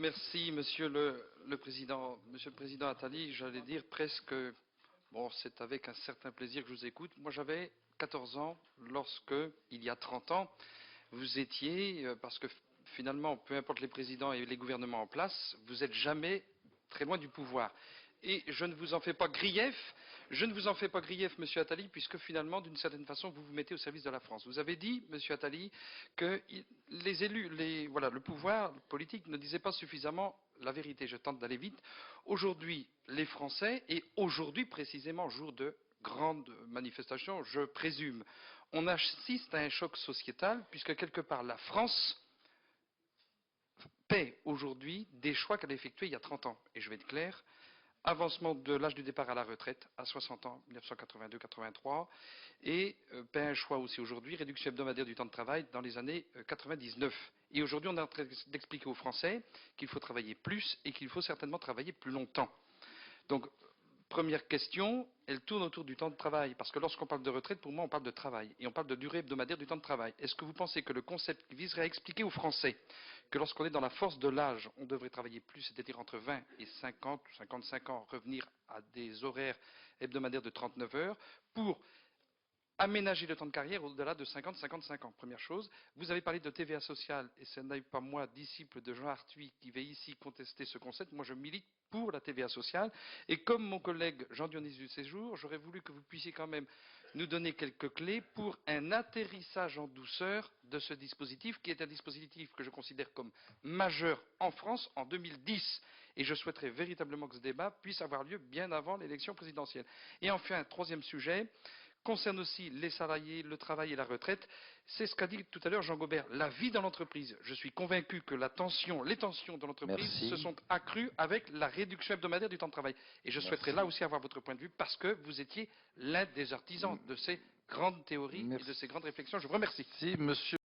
Merci, Monsieur le Président. Monsieur le Président Attali, j'allais dire presque, bon, c'est avec un certain plaisir que je vous écoute. Moi, j'avais 14 ans lorsque, il y a 30 ans, vous étiez, parce que finalement, peu importe les présidents et les gouvernements en place, vous n'êtes jamais très loin du pouvoir. Et je ne vous en fais pas grief, Monsieur Attali, puisque finalement, d'une certaine façon, vous vous mettez au service de la France. Vous avez dit, Monsieur Attali, que les élus, voilà, le pouvoir politique ne disait pas suffisamment la vérité. Je tente d'aller vite. Aujourd'hui, les Français, et aujourd'hui précisément, jour de grande manifestation, je présume, on assiste à un choc sociétal, puisque quelque part la France paie aujourd'hui des choix qu'elle a effectués il y a 30 ans. Et je vais être clair, avancement de l'âge du départ à la retraite à 60 ans, 1982-83, et paie un choix aussi aujourd'hui, réduction hebdomadaire du temps de travail dans les années 99. Et aujourd'hui, on est en train d'expliquer aux Français qu'il faut travailler plus et qu'il faut certainement travailler plus longtemps. Donc, première question, elle tourne autour du temps de travail, parce que lorsqu'on parle de retraite, pour moi, on parle de travail, et on parle de durée hebdomadaire du temps de travail. Est-ce que vous pensez que le concept viserait à expliquer aux Français que lorsqu'on est dans la force de l'âge, on devrait travailler plus, c'est-à-dire entre 20 et 50 ou 55 ans, revenir à des horaires hebdomadaires de 39 heures, pour aménager le temps de carrière au-delà de 50-55 ans. Première chose. Vous avez parlé de TVA sociale, et ce n'est pas moi, disciple de Jean Arthuis, qui vais ici contester ce concept. Moi, je milite pour la TVA sociale. Et comme mon collègue Jean-Dionys du Séjour, j'aurais voulu que vous puissiez quand même nous donner quelques clés pour un atterrissage en douceur de ce dispositif, qui est un dispositif que je considère comme majeur en France en 2010. Et je souhaiterais véritablement que ce débat puisse avoir lieu bien avant l'élection présidentielle. Et enfin, troisième sujet, concerne aussi les salariés, le travail et la retraite. C'est ce qu'a dit tout à l'heure Jean Gobert, la vie dans l'entreprise. Je suis convaincu que les tensions dans l'entreprise se Merci. sont accrues avec la réduction hebdomadadaire du temps de travail. Et je souhaiterais là Merci. aussi avoir votre point de vue parce que vous étiez l'un des artisans de ces grandes théories et de ces grandes réflexions. Je vous remercie. Merci, monsieur.